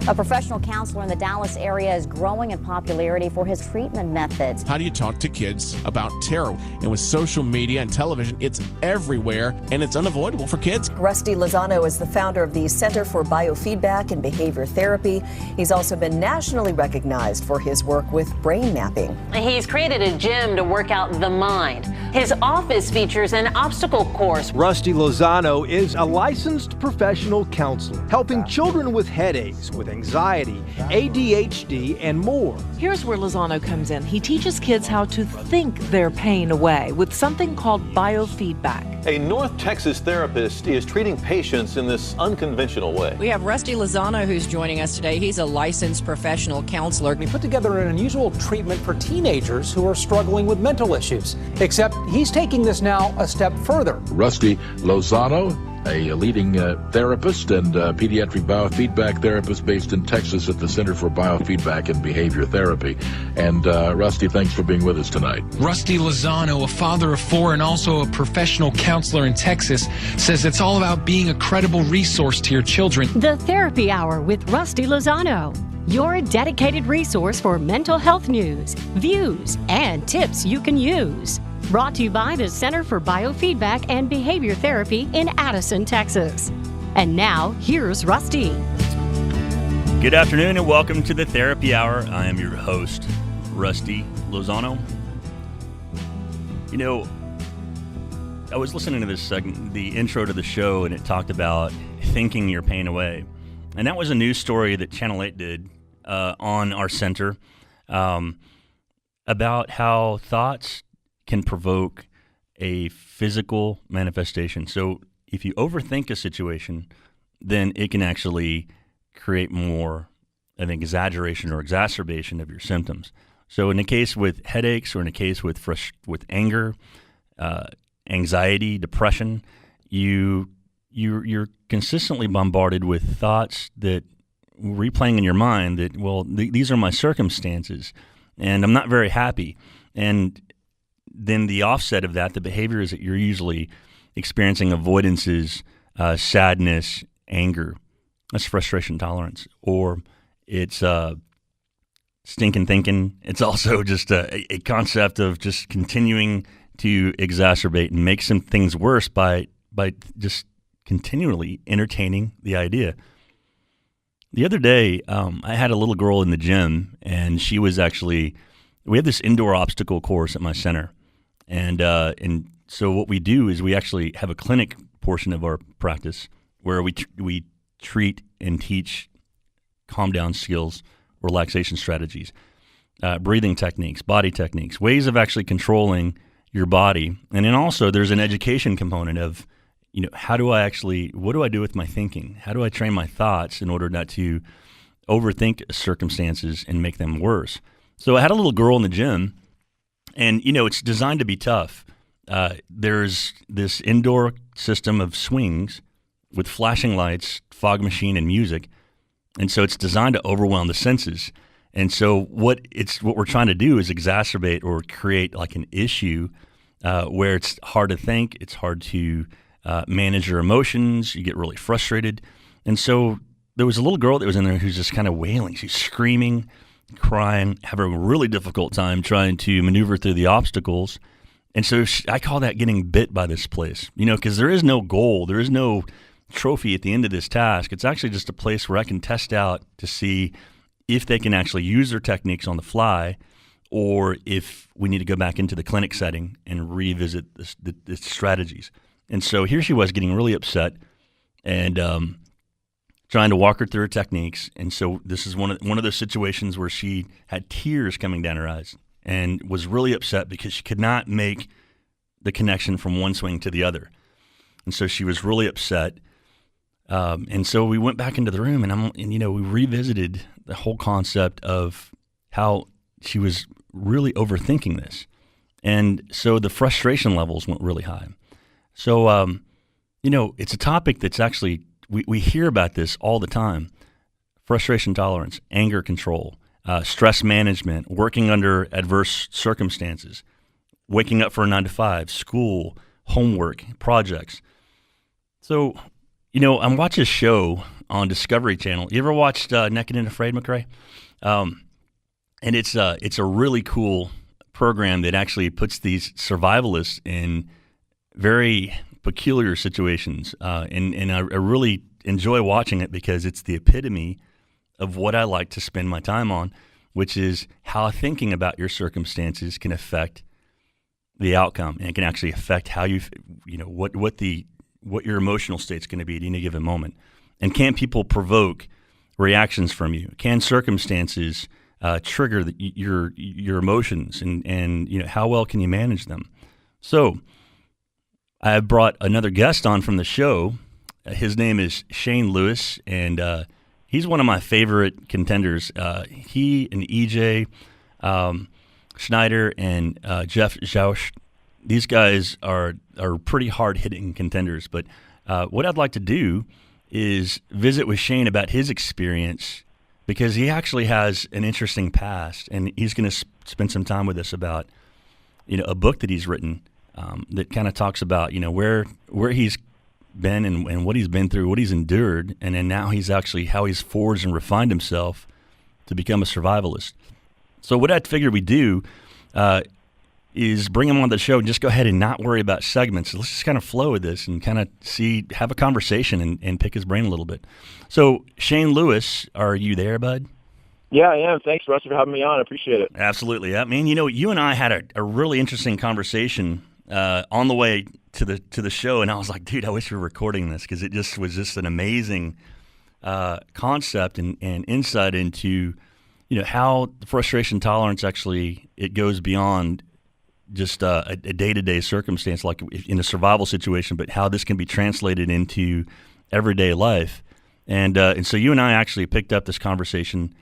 A professional counselor in the Dallas area is growing in popularity for his treatment methods. How do you talk to kids about terror? And with social media and television, it's everywhere, and it's unavoidable for kids. Rusty Lozano is the founder of the Center for Biofeedback and Behavior Therapy. He's also been nationally recognized for his work with brain mapping. He's created a gym to work out the mind. His office features an obstacle course. Rusty Lozano is a licensed professional counselor, helping children with headaches, with anxiety, ADHD, and more. Here's where Lozano comes in. He teaches kids how to think their pain away with something called biofeedback. A North Texas therapist is treating patients in this unconventional way. We have Rusty Lozano who's joining us today. He's a licensed professional counselor. He put together an unusual treatment for teenagers who are struggling with mental issues, except he's taking this now a step further. Rusty Lozano, a leading therapist and pediatric biofeedback therapist based in Texas at the Center for Biofeedback and Behavior Therapy. And Rusty, thanks for being with us tonight. Rusty Lozano, a father of 4 and also a professional counselor in Texas, says it's all about being a credible resource to your children. The Therapy Hour with Rusty Lozano, your dedicated resource for mental health news, views, and tips you can use. Brought to you by the Center for Biofeedback and Behavior Therapy in Addison, Texas. And now, here's Rusty. Good afternoon and welcome to the Therapy Hour. I am your host, Rusty Lozano. You know, I was listening to this segment, the intro to the show, and it talked about thinking your pain away. And that was a news story that Channel 8 did on our center about how thoughts can provoke a physical manifestation. So if you overthink a situation, then it can actually create more of an exaggeration or exacerbation of your symptoms. So in the case with headaches or in the case with anger, anxiety, depression, you're consistently bombarded with thoughts that replaying in your mind that, well, these are my circumstances and I'm not very happy. And then the offset of that, the behavior is that you're usually experiencing avoidances, sadness, anger. That's frustration tolerance. Or it's stinking thinking. It's also just a concept of just continuing to exacerbate and make some things worse by just continually entertaining the idea. The other day, I had a little girl in the gym, and she was actually, we have this indoor obstacle course at my center. And so what we do is we actually have a clinic portion of our practice where we treat and teach calm down skills, relaxation strategies, breathing techniques, body techniques, ways of actually controlling your body. And then also there's an education component of, you know, what do I do with my thinking? How do I train my thoughts in order not to overthink circumstances and make them worse? So I had a little girl in the gym. And, you know, it's designed to be tough. There's this indoor system of swings with flashing lights, fog machine, and music. And so it's designed to overwhelm the senses. And so what we're trying to do is exacerbate or create like an issue where it's hard to think, it's hard to manage your emotions, you get really frustrated. And so there was a little girl that was in there who's just kind of wailing. She's screaming, crying, having a really difficult time trying to maneuver through the obstacles. And so I call that getting bit by this place, you know, because there is no goal. There is no trophy at the end of this task. It's actually just a place where I can test out to see if they can actually use their techniques on the fly or if we need to go back into the clinic setting and revisit the strategies. And so here she was getting really upset and trying to walk her through her techniques. And so this is one of those situations where she had tears coming down her eyes and was really upset because she could not make the connection from one swing to the other. And so she was really upset. And so we went back into the room and we revisited the whole concept of how she was really overthinking this. And so the frustration levels went really high. So, it's a topic that's actually, we hear about this all the time. Frustration tolerance, anger control, stress management, working under adverse circumstances, waking up for a 9-to-5, school, homework, projects. So, I watch a show on Discovery Channel. You ever watched Naked and Afraid, McRae? And it's a really cool program that actually puts these survivalists in very peculiar situations, and I really enjoy watching it because it's the epitome of what I like to spend my time on, which is how thinking about your circumstances can affect the outcome, and it can actually affect how what your emotional state's going to be at any given moment. And can people provoke reactions from you? Can circumstances trigger your emotions, and how well can you manage them? So I brought another guest on from the show. His name is Shane Lewis, and he's one of my favorite contenders. He and EJ Schneider and Jeff Jausch, these guys are pretty hard-hitting contenders. But what I'd like to do is visit with Shane about his experience, because he actually has an interesting past, and he's going to spend some time with us about a book that he's written that kind of talks about where he's been and what he's been through, what he's endured, and then now how he's forged and refined himself to become a survivalist. So what I figured we'd do is bring him on the show and just go ahead and not worry about segments. Let's just kind of flow with this and kind of have a conversation and pick his brain a little bit. So Shane Lewis, are you there, bud? Yeah, I am. Thanks, Rusty, for having me on. I appreciate it. Absolutely. I mean, you and I had a really interesting conversation on the way to the show, and I was like, dude, I wish we were recording this, because it was just an amazing concept and insight into how frustration tolerance actually, it goes beyond just a day-to-day circumstance like in a survival situation, but how this can be translated into everyday life. And so you and I actually picked up this conversation,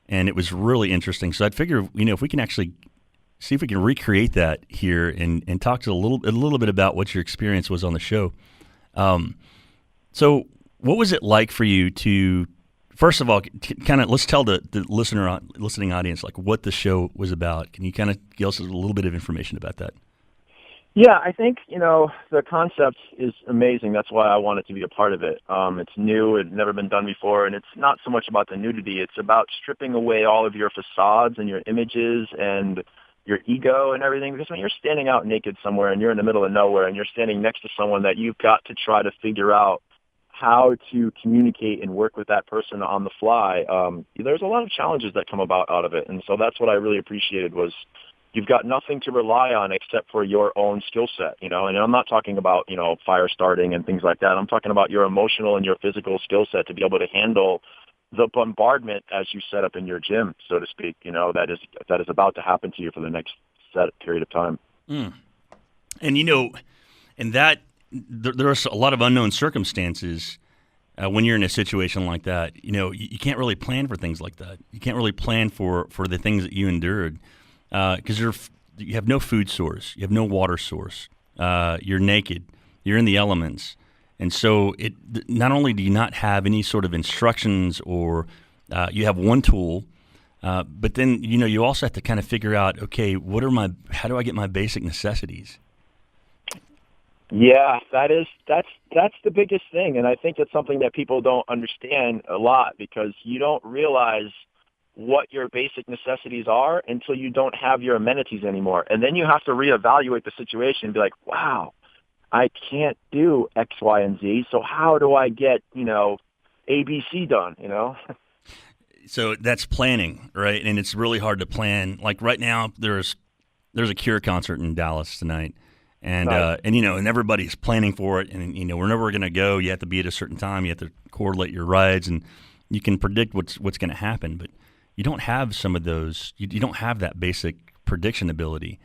and it was really interesting. So I'd figure, if we can actually see if we can recreate that here and talk to a little bit about what your experience was on the show. So what was it like for you to, first of all, kind of let's tell the listening audience like what the show was about. Can you kind of give us a little bit of information about that? Yeah, I think, the concept is amazing. That's why I wanted to be a part of it. It's new. It's never been done before. And it's not so much about the nudity. It's about stripping away all of your facades and your images and your ego and everything. Because when you're standing out naked somewhere and you're in the middle of nowhere and you're standing next to someone that you've got to try to figure out how to communicate and work with that person on the fly, there's a lot of challenges that come out of it. And so that's what I really appreciated was you've got nothing to rely on except for your own skill set, and I'm not talking about, fire starting and things like that. I'm talking about your emotional and your physical skill set to be able to handle the bombardment as you set up in your gym, so to speak, that is about to happen to you for the next set period of time. Mm. And, and that there are a lot of unknown circumstances when you're in a situation like that. You can't really plan for things like that. You can't really plan for the things that you endured. Because you have no food source, you have no water source, you're naked, you're in the elements, and so not only do you not have any sort of instructions or you have one tool, but then you also have to kind of figure out, okay, how do I get my basic necessities? Yeah, that's the biggest thing, and I think it's something that people don't understand a lot because you don't realize what your basic necessities are until you don't have your amenities anymore. And then you have to reevaluate the situation and be like, wow, I can't do X, Y, and Z. So how do I get, ABC done, So that's planning, right? And it's really hard to plan. Like right now, there's a Cure concert in Dallas tonight. And, right. And everybody's planning for it. And, wherever we're going to go, you have to be at a certain time. You have to correlate your rides, and you can predict what's going to happen. But you don't have some of those. You don't have that basic prediction ability.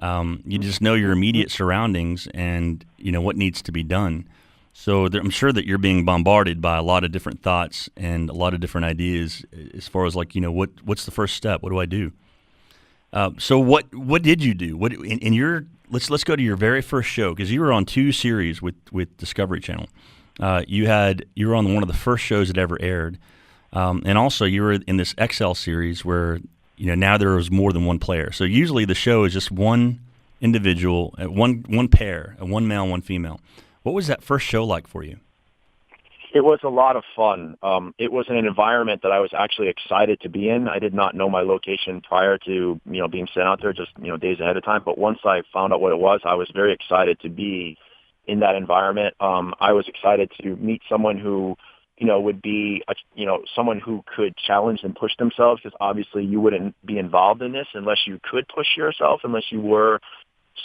You just know your immediate surroundings and what needs to be done. So I'm sure that you're being bombarded by a lot of different thoughts and a lot of different ideas as far as like what's the first step? What do I do? So what did you do? What in your let's go to your very first show, because you were on 2 series with Discovery Channel. You were on one of the first shows that ever aired. And also, you were in this XL series where, now there is more than one player. So usually the show is just one individual, one pair, one male, one female. What was that first show like for you? It was a lot of fun. It was in an environment that I was actually excited to be in. I did not know my location prior to, being sent out there, just, days ahead of time. But once I found out what it was, I was very excited to be in that environment. I was excited to meet someone who, would be, someone who could challenge and push themselves, because obviously you wouldn't be involved in this unless you could push yourself, unless you were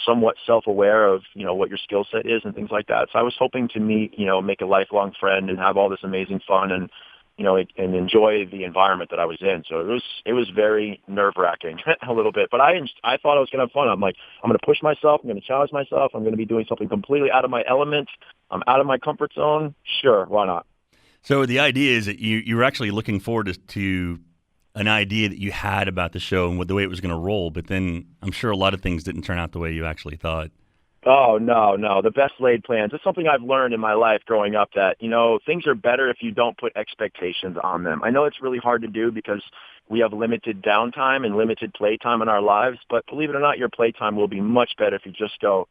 somewhat self-aware of, what your skill set is and things like that. So I was hoping to meet, make a lifelong friend and have all this amazing fun and, and enjoy the environment that I was in. So it was very nerve-wracking a little bit, but I thought I was going to have fun. I'm like, I'm going to push myself. I'm going to challenge myself. I'm going to be doing something completely out of my element. I'm out of my comfort zone. Sure. Why not? So the idea is that you were actually looking forward to an idea that you had about the show and the way it was going to roll, but then I'm sure a lot of things didn't turn out the way you actually thought. Oh, no. The best laid plans. It's something I've learned in my life growing up that, things are better if you don't put expectations on them. I know it's really hard to do because we have limited downtime and limited playtime in our lives, but believe it or not, your playtime will be much better if you just go,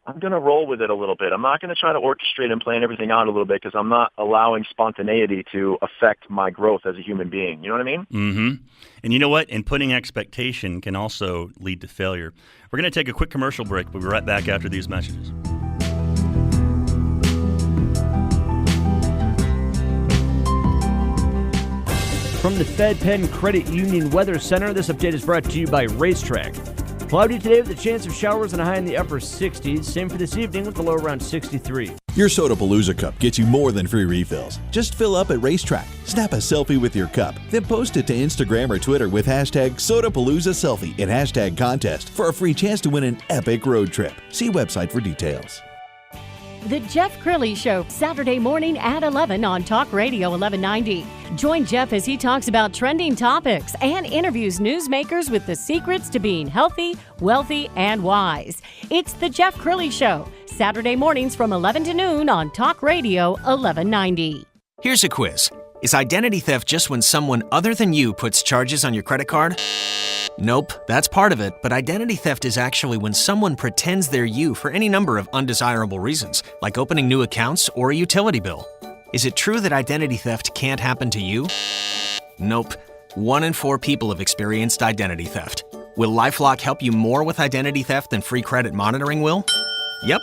I'm going to roll with it a little bit. I'm not going to try to orchestrate and plan everything out a little bit because I'm not allowing spontaneity to affect my growth as a human being. You know what I mean? Mm-hmm. And you know what? And putting expectation can also lead to failure. We're going to take a quick commercial break. We'll be right back after these messages. From the Fed Penn Credit Union Weather Center, this update is brought to you by Racetrack. Cloudy today with a chance of showers and a high in the upper 60s. Same for this evening with the low around 63. Your Sodapalooza cup gets you more than free refills. Just fill up at Racetrack. Snap a selfie with your cup. Then post it to Instagram or Twitter with hashtag SodapaloozaSelfie and hashtag contest for a free chance to win an epic road trip. See website for details. The Jeff Crilly Show, Saturday morning at 11 on Talk Radio 1190. Join Jeff as he talks about trending topics and interviews newsmakers with the secrets to being healthy, wealthy, and wise. It's The Jeff Crilly Show, Saturday mornings from 11 to noon on Talk Radio 1190. Here's a quiz. Is identity theft just when someone other than you puts charges on your credit card? Nope, that's part of it, but identity theft is actually when someone pretends they're you for any number of undesirable reasons, like opening new accounts or a utility bill. Is it true that identity theft can't happen to you? Nope. 1 in 4 people have experienced identity theft. Will LifeLock help you more with identity theft than free credit monitoring will? Yep.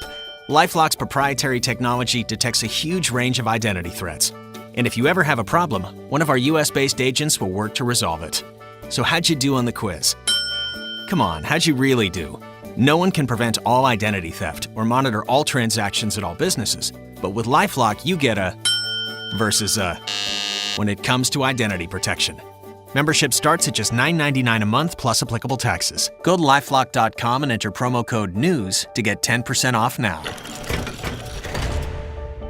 LifeLock's proprietary technology detects a huge range of identity threats. And if you ever have a problem, one of our US-based agents will work to resolve it. So how'd you do on the quiz? Come on, how'd you really do? No one can prevent all identity theft or monitor all transactions at all businesses. But with LifeLock, you get a versus a when it comes to identity protection. Membership starts at just $9.99 a month plus applicable taxes. Go to LifeLock.com and enter promo code NEWS to get 10% off now.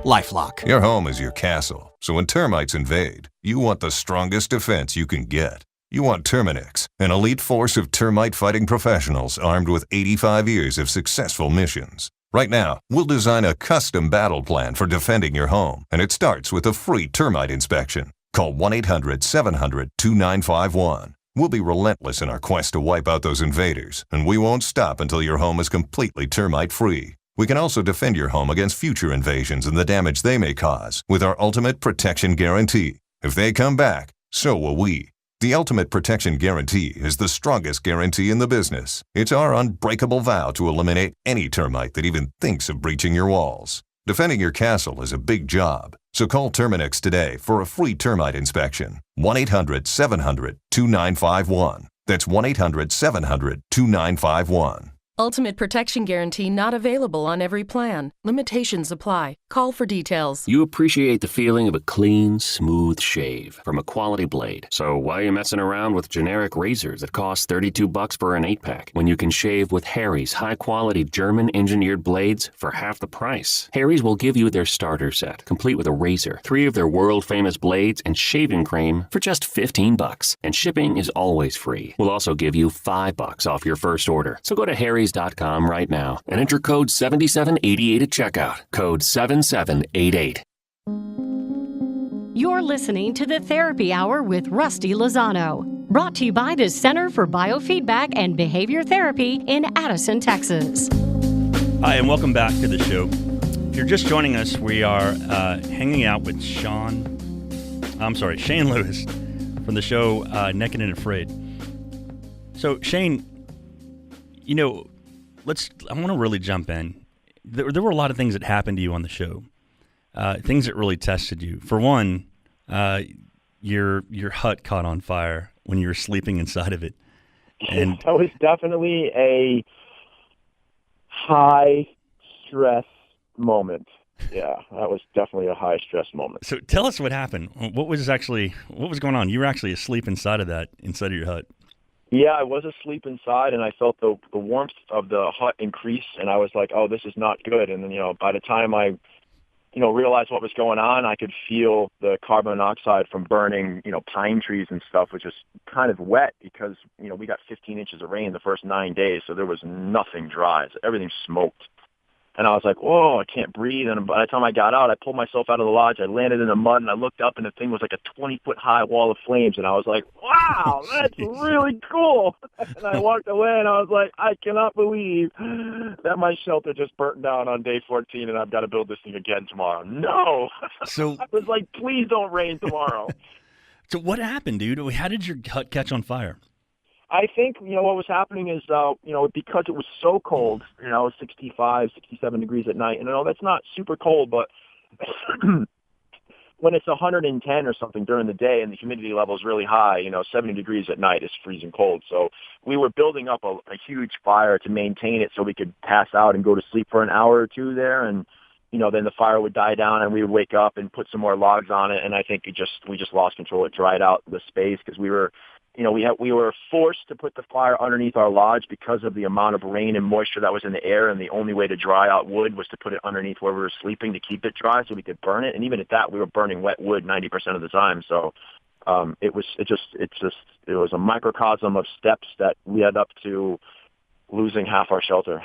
LifeLock. Your home is your castle, so when termites invade, you want the strongest defense you can get. You want Terminix, an elite force of termite-fighting professionals armed with 85 years of successful missions. Right now, we'll design a custom battle plan for defending your home, and it starts with a free termite inspection. Call 1-800-700-2951. We'll be relentless in our quest to wipe out those invaders, and we won't stop until your home is completely termite-free. We can also defend your home against future invasions and the damage they may cause with our Ultimate Protection Guarantee. If they come back, so will we. The Ultimate Protection Guarantee is the strongest guarantee in the business. It's our unbreakable vow to eliminate any termite that even thinks of breaching your walls. Defending your castle is a big job, so call Terminix today for a free termite inspection. 1-800-700-2951. That's 1-800-700-2951. Ultimate Protection Guarantee not available on every plan. Limitations apply. Call for details. You appreciate the feeling of a clean, smooth shave from a quality blade. So why are you messing around with generic razors that cost $32 for an 8-pack when you can shave with Harry's high-quality German-engineered blades for half the price? Harry's will give you their starter set, complete with a razor, 3 of their world-famous blades, and shaving cream for just $15. And shipping is always free. We'll also give you $5 off your first order. So go to Harry's.com right now and enter code 7788 at checkout. Code 7788. You're listening to the Therapy Hour with Rusty Lozano, brought to you by the Center for Biofeedback and Behavior Therapy in Addison, Texas. Hi, and welcome back to the show. you're just joining us, we are hanging out with Shane Lewis from the show Naked and Afraid. So, Shane, I want to really jump in. There were a lot of things that happened to you on the show, things that really tested you. For one, your hut caught on fire when you were sleeping inside of it. And that was definitely a high stress moment. Yeah, that was definitely a high stress moment. So tell us what happened. What was going on? You were actually asleep inside of your hut. Yeah, I was asleep inside, and I felt the warmth of the hut increase, and I was like, oh, this is not good. And then, by the time I, realized what was going on, I could feel the carbon monoxide from burning, pine trees and stuff, which was kind of wet because, we got 15 inches of rain the first 9 days, so there was nothing dry. So everything smoked. And I was like, whoa, I can't breathe. And by the time I got out, I pulled myself out of the lodge. I landed in the mud, and I looked up, and the thing was like a 20-foot-high wall of flames. And I was like, wow, that's really cool. And I walked away, and I was like, I cannot believe that my shelter just burnt down on day 14, and I've got to build this thing again tomorrow. No. So I was like, please don't rain tomorrow. So what happened, dude? How did your hut catch on fire? I think, what was happening is, because it was so cold, 65, 67 degrees at night, and that's not super cold, but when it's 110 or something during the day and the humidity level is really high, 70 degrees at night is freezing cold. So we were building up a huge fire to maintain it so we could pass out and go to sleep for an hour or two there, and then the fire would die down and we would wake up and put some more logs on it, and I think we just lost control. It dried out the space because we were forced to put the fire underneath our lodge because of the amount of rain and moisture that was in the air, and the only way to dry out wood was to put it underneath where we were sleeping to keep it dry so we could burn it. And even at that, we were burning wet wood 90% of the time. So it was a microcosm of steps that led up to losing half our shelter.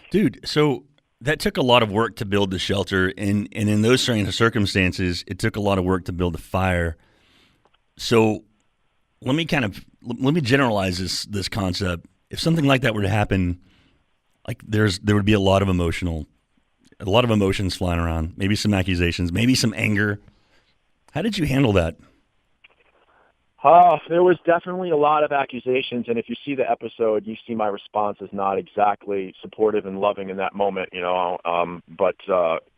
Dude, so that took a lot of work to build the shelter, and in those circumstances, it took a lot of work to build the fire. So let me generalize this concept. If something like that were to happen, like there would be a lot of emotions flying around, maybe some accusations, maybe some anger. How did you handle that? There was definitely a lot of accusations, and if you see the episode, you see my response is not exactly supportive and loving in that moment, but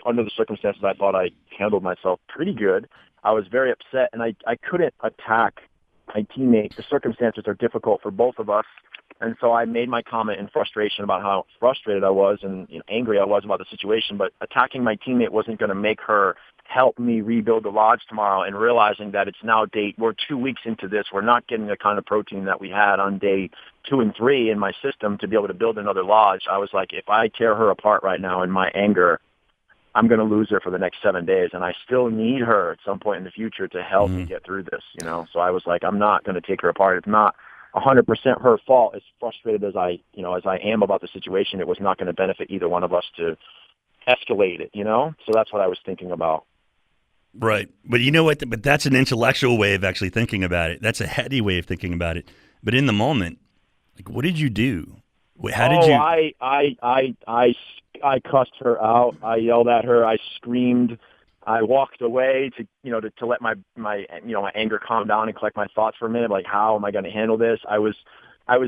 under the circumstances, I thought I handled myself pretty good. I was very upset, and I couldn't attack my teammate. The circumstances are difficult for both of us, and so I made my comment in frustration about how frustrated I was and angry I was about the situation, but attacking my teammate wasn't going to make her help me rebuild the lodge tomorrow, and realizing that it's now we're 2 weeks into this, we're not getting the kind of protein that we had on day 2 and 3 in my system to be able to build another lodge. I was like, if I tear her apart right now in my anger, I'm going to lose her for the next 7 days, and I still need her at some point in the future to help me get through this, So I was like, I'm not going to take her apart. It's not 100% her fault. As frustrated as I am about the situation, it was not going to benefit either one of us to escalate it, So that's what I was thinking about. Right. But you know what? But that's an intellectual way of actually thinking about it. That's a heady way of thinking about it. But in the moment, like, what did you do? How did you? I cussed her out. I yelled at her. I screamed. I walked away to let my anger calm down and collect my thoughts for a minute. Like, how am I going to handle this? I was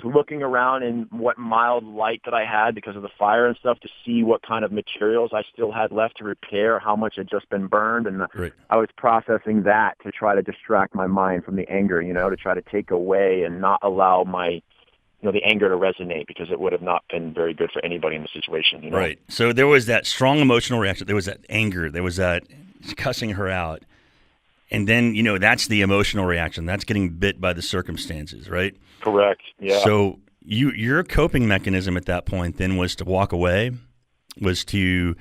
looking around in what mild light that I had because of the fire and stuff to see what kind of materials I still had left to repair, how much had just been burned. And right. I was processing that to try to distract my mind from the anger, to try to take away and not allow the anger to resonate, because it would have not been very good for anybody in the situation. Right. So there was that strong emotional reaction. There was that anger. There was that cussing her out. And then, that's the emotional reaction. That's getting bit by the circumstances, right? Correct. Yeah. So your coping mechanism at that point then was to walk away, was to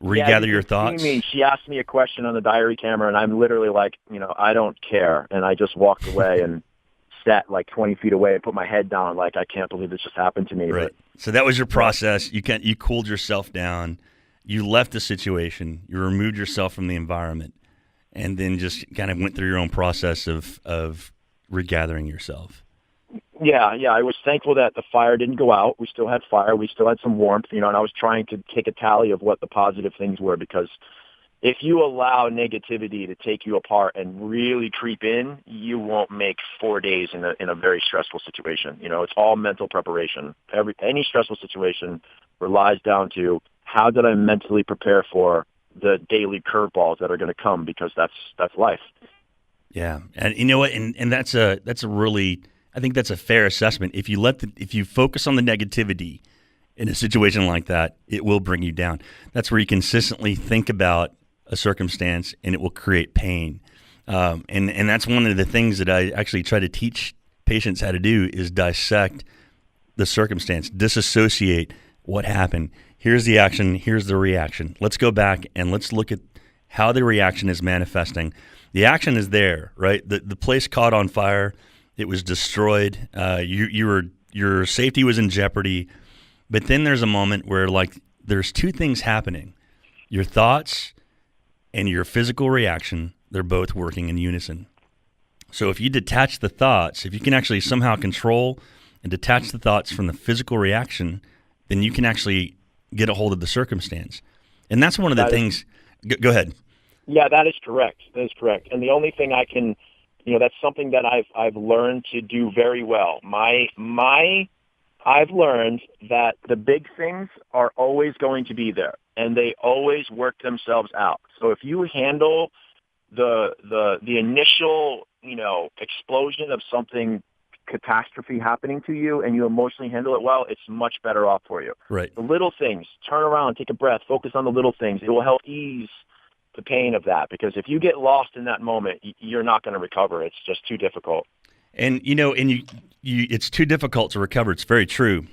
regather your thoughts? She asked me a question on the diary camera, and I'm literally like, I don't care. And I just walked away and sat like 20 feet away and put my head down like, I can't believe this just happened to me. Right. So that was your process. You cooled yourself down. You left the situation. You removed yourself from the environment, and then just kind of went through your own process of regathering yourself. Yeah. I was thankful that the fire didn't go out. We still had fire. We still had some warmth, and I was trying to take a tally of what the positive things were, because if you allow negativity to take you apart and really creep in, you won't make 4 days in a very stressful situation. It's all mental preparation. Any stressful situation relies down to, how did I mentally prepare for the daily curveballs that are going to come, because that's life. Yeah, and you know what? And that's a really, I think that's a fair assessment. If you focus on the negativity in a situation like that, it will bring you down. That's where you consistently think about a circumstance, and it will create pain. And that's one of the things that I actually try to teach patients how to do, is dissect the circumstance, disassociate what happened. Here's the action, here's the reaction. Let's go back and let's look at how the reaction is manifesting. The action is there, right? The place caught on fire, it was destroyed. Your safety was in jeopardy. But then there's a moment where, like, there's two things happening. Your thoughts and your physical reaction, they're both working in unison. So if you detach the thoughts, if you can actually somehow control and detach the thoughts from the physical reaction, then you can actually get a hold of the circumstance. And that's one of the things. Go ahead. Yeah, that is correct. That is correct. And the only thing I can, that's something that I've learned to do very well. I've learned that the big things are always going to be there, and they always work themselves out. So if you handle the initial, explosion of something, catastrophe happening to you, and you emotionally handle it well, it's much better off for you. Right. The little things, turn around, take a breath, focus on the little things. It will help ease the pain of that, because if you get lost in that moment, you're not going to recover. It's just too difficult. And it's too difficult to recover. It's very true.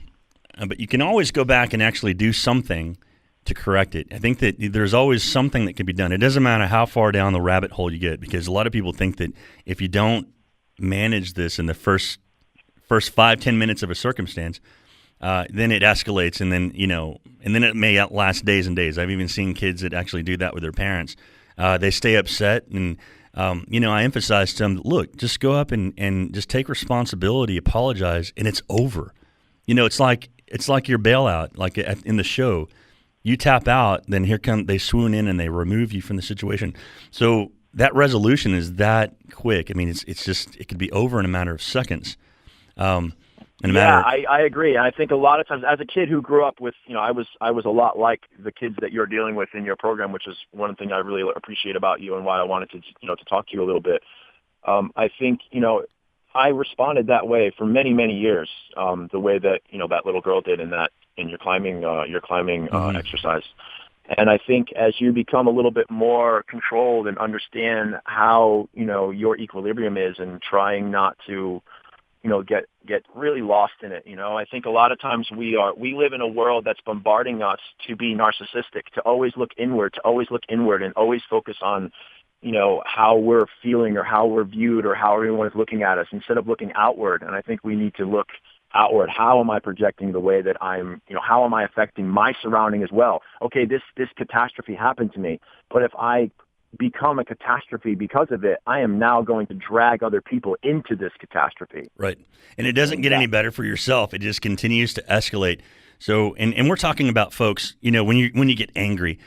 But you can always go back and actually do something to correct it. I think that there's always something that can be done. It doesn't matter how far down the rabbit hole you get, because a lot of people think that if you don't manage this in the first 5-10 minutes of a circumstance, then it escalates, and then it may last days and days. I've even seen kids that actually do that with their parents. They stay upset, and I emphasize to them, look, just go up and just take responsibility, apologize, and it's over. It's like your bailout, like in the show. You tap out, then they swoon in and they remove you from the situation. So that resolution is that quick. I mean, it could be over in a matter of seconds. I agree. And I think a lot of times, as a kid who grew up with, I was a lot like the kids that you're dealing with in your program, which is one thing I really appreciate about you and why I wanted to talk to you a little bit. I think, I responded that way for many, many years, the way that, that little girl did in your climbing exercise. And I think as you become a little bit more controlled and understand how, your equilibrium is, and trying not to, get really lost in it. I think a lot of times we live in a world that's bombarding us to be narcissistic, to always look inward, and always focus on, how we're feeling or how we're viewed or how everyone is looking at us, instead of looking outward. And I think we need to look outward. How am I projecting the way that I'm, how am I affecting my surrounding as well? Okay, this catastrophe happened to me, but if I become a catastrophe because of it, I am now going to drag other people into this catastrophe. Right. And it doesn't get any better for yourself. It just continues to escalate. So, and we're talking about folks, when you get angry,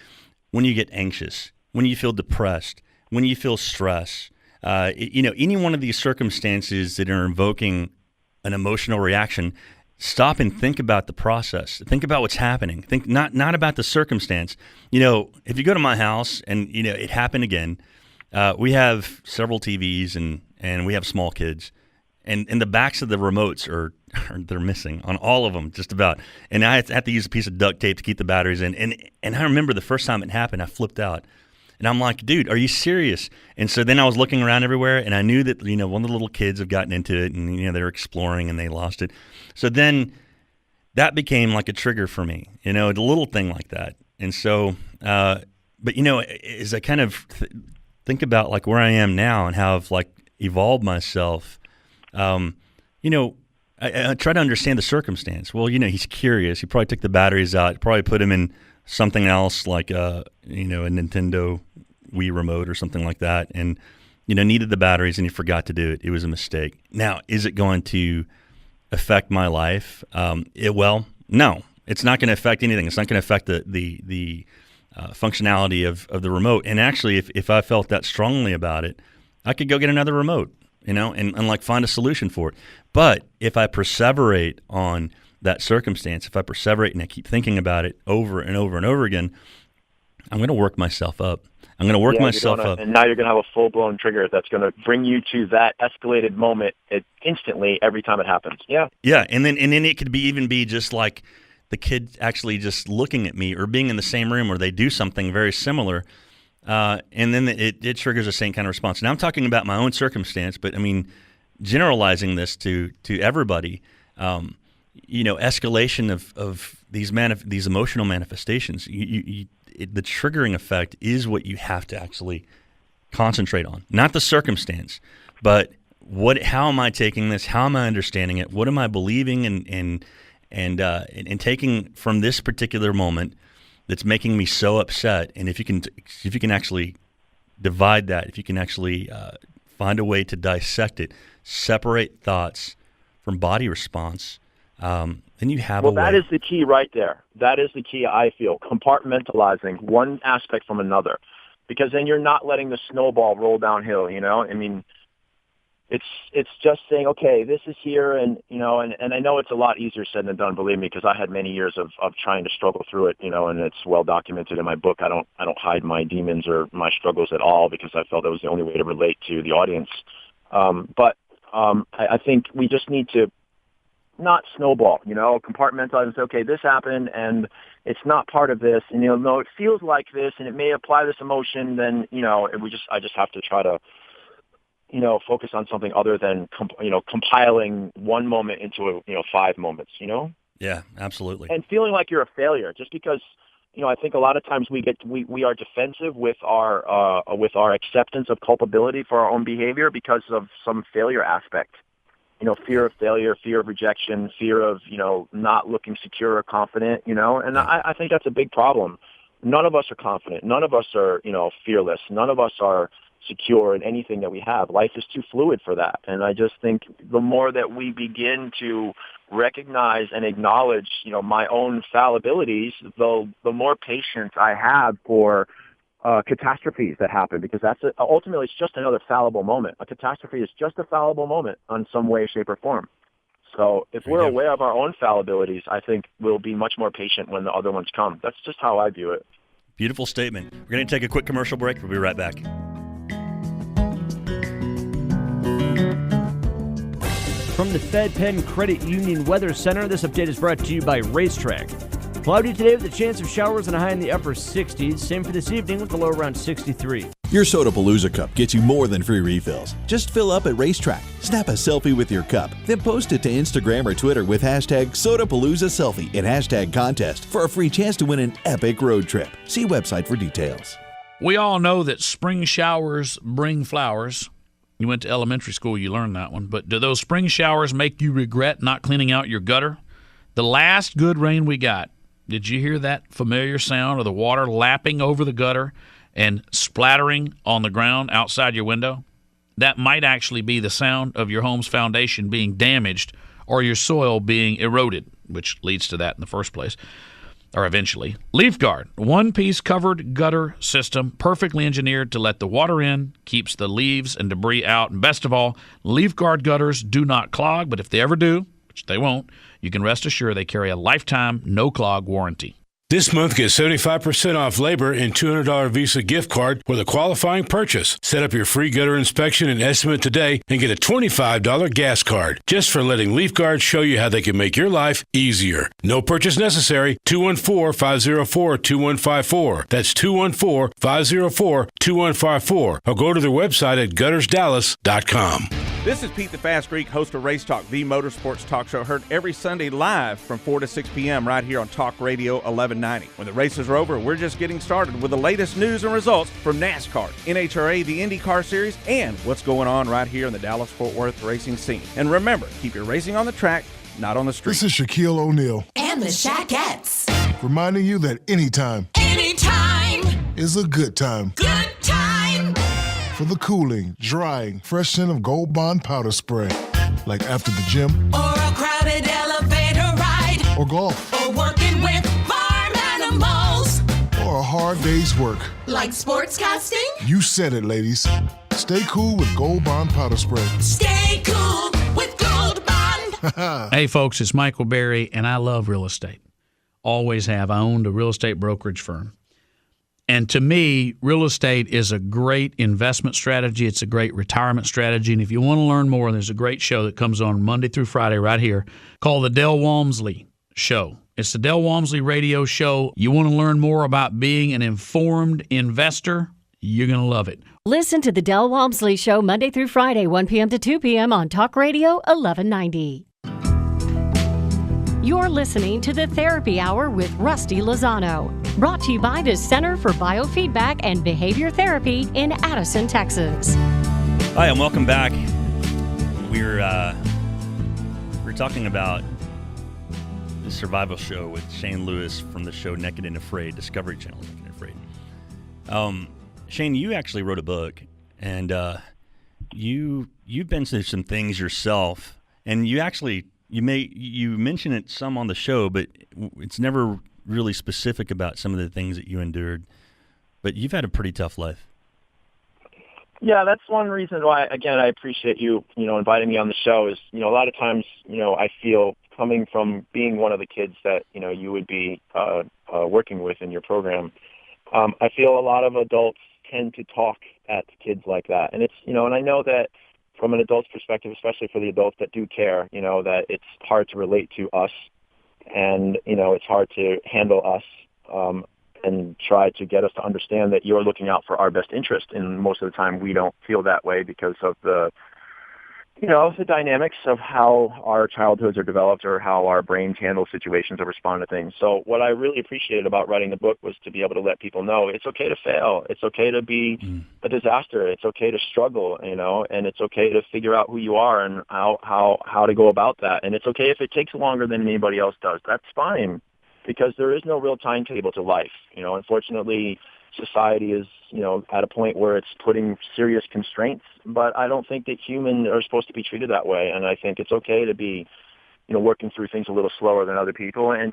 when you get anxious, when you feel depressed, when you feel stress, any one of these circumstances that are invoking an emotional reaction, stop and think about the process. Think about what's happening. Think not about the circumstance. If you go to my house and, it happened again, we have several TVs and we have small kids, and the backs of the remotes they're missing on all of them, just about. And I have to use a piece of duct tape to keep the batteries in. And I remember the first time it happened, I flipped out. And I'm like, dude, are you serious? And so then I was looking around everywhere, and I knew that, one of the little kids have gotten into it, and, they were exploring and they lost it. So then that became like a trigger for me, the little thing like that. And so, but, as I kind of think about like where I am now and how I've like evolved myself, I try to understand the circumstance. Well, he's curious. He probably took the batteries out, probably put him in something else like a Nintendo Wii remote or something like that, and needed the batteries, and he forgot to do it. It was a mistake. Now, is it going to affect my life? No, it's not going to affect anything. It's not going to affect the functionality of the remote. And actually, if I felt that strongly about it, I could go get another remote, and like find a solution for it. But if I perseverate on that circumstance, if I perseverate and I keep thinking about it over and over and over again, I'm going to work myself up. I'm going to work myself up. And now you're going to have a full-blown trigger that's going to bring you to that escalated moment instantly every time it happens. Yeah. Yeah, and then it could even be just like the kid actually just looking at me or being in the same room where they do something very similar, and then it triggers the same kind of response. Now I'm talking about my own circumstance, but I mean generalizing this to everybody. Escalation of these emotional manifestations. The triggering effect is what you have to actually concentrate on, not the circumstance, but how am I taking this? How am I understanding it? What am I believing and taking from this particular moment that's making me so upset? And if you can actually divide that, if you can actually find a way to dissect it, separate thoughts from body response, then you have a way. Well, that is the key right there. That is the key, I feel, compartmentalizing one aspect from another, because then you're not letting the snowball roll downhill, I mean, it's just saying, okay, this is here, and I know it's a lot easier said than done, believe me, because I had many years of trying to struggle through it, and it's well documented in my book. I don't hide my demons or my struggles at all, because I felt that was the only way to relate to the audience. But I think we just need to not snowball, compartmentalize and say, okay, this happened and it's not part of this, and no, it feels like this and it may apply this emotion, then I just have to try to focus on something other than compiling one moment into 5 moments, Yeah, absolutely. And feeling like you're a failure just because I think a lot of times we are defensive with our acceptance of culpability for our own behavior because of some failure aspect. Fear of failure, fear of rejection, fear of, not looking secure or confident, and I think that's a big problem. None of us are confident. None of us are, fearless. None of us are secure in anything that we have. Life is too fluid for that. And I just think the more that we begin to recognize and acknowledge, my own fallibilities, the more patience I have for catastrophes that happen, because ultimately it's just another fallible moment. A catastrophe is just a fallible moment on some way, shape, or form. So if we're aware of our own fallibilities, I think we'll be much more patient when the other ones come. That's just how I view it. Beautiful statement. We're going to take a quick commercial break. We'll be right back. From the Fed Penn Credit Union Weather Center, this update is brought to you by Racetrack. Cloudy today with a chance of showers and a high in the upper 60s. Same for this evening with the low around 63. Your Sodapalooza cup gets you more than free refills. Just fill up at Racetrack, snap a selfie with your cup, then post it to Instagram or Twitter with hashtag #SodapaloozaSelfie and hashtag contest for a free chance to win an epic road trip. See website for details. We all know that spring showers bring flowers. You went to elementary school, you learned that one. But do those spring showers make you regret not cleaning out your gutter? The last good rain we got, did you hear that familiar sound of the water lapping over the gutter and splattering on the ground outside your window? That might actually be the sound of your home's foundation being damaged or your soil being eroded, which leads to that in the first place, or eventually. LeafGuard, one-piece covered gutter system, perfectly engineered to let the water in, keeps the leaves and debris out, and best of all, LeafGuard gutters do not clog, but if they ever do, which they won't, you can rest assured they carry a lifetime no-clog warranty. This month, get 75% off labor and $200 Visa gift card with a qualifying purchase. Set up your free gutter inspection and estimate today and get a $25 gas card just for letting LeafGuard show you how they can make your life easier. No purchase necessary. 214-504-2154. That's 214-504-2154. Or go to their website at guttersdallas.com. This is Pete the Fast Greek, host of Race Talk, the motorsports talk show, heard every Sunday live from 4 to 6 p.m. right here on Talk Radio 1190. When the races are over, we're just getting started with the latest news and results from NASCAR, NHRA, the IndyCar Series, and what's going on right here in the Dallas-Fort Worth racing scene. And remember, keep your racing on the track, not on the street. This is Shaquille O'Neal. And the Shaquettes. Reminding you that anytime is a good time. Good time. For the cooling, drying, fresh scent of Gold Bond powder spray. Like after the gym. Or a crowd private elevator ride, or golf, or working with farm animals, or a hard day's work. like sportscasting. You said it, ladies. Stay cool with Gold Bond Powder Spray. Stay cool with Gold Bond. Hey, folks, it's Michael Berry, and I love real estate. Always have. I owned a real estate brokerage firm. And to me, real estate is a great investment strategy. It's a great retirement strategy. And if you want to learn more, there's a great show that comes on Monday through Friday right here called The Del Walmsley Show. It's the Del Walmsley radio show. You want to learn more about being an informed investor? You're going to love it. Listen to the Del Walmsley Show Monday through Friday, 1 p.m. to 2 p.m. on Talk Radio 1190. You're listening to the Therapy Hour with Rusty Lozano, brought to you by the Center for Biofeedback and Behavior Therapy in Addison, Texas. Hi, and welcome back. We're talking about the survival show with Shane Lewis from the show Naked and Afraid, Discovery Channel, Naked and Afraid. Shane, you actually wrote a book, and you've been through some things yourself, and you mention it some on the show, but it's never really specific about some of the things that you endured. But you've had a pretty tough life. Yeah, that's one reason why, again, I appreciate you, inviting me on the show is, a lot of times, I feel coming from being one of the kids that, you would be working with in your program, I feel a lot of adults tend to talk at kids like that. And it's, and I know that from an adult's perspective, especially for the adults that do care, that it's hard to relate to us and, it's hard to handle us and try to get us to understand that you're looking out for our best interest. And most of the time we don't feel that way because of the dynamics of how our childhoods are developed or how our brains handle situations or respond to things. So what I really appreciated about writing the book was to be able to let people know it's okay to fail. It's okay to be a disaster. It's okay to struggle, and it's okay to figure out who you are and how to go about that. And it's okay if it takes longer than anybody else does. That's fine because there is no real timetable to life. Unfortunately, society is, at a point where it's putting serious constraints, but I don't think that humans are supposed to be treated that way. And I think it's okay to be, working through things a little slower than other people. And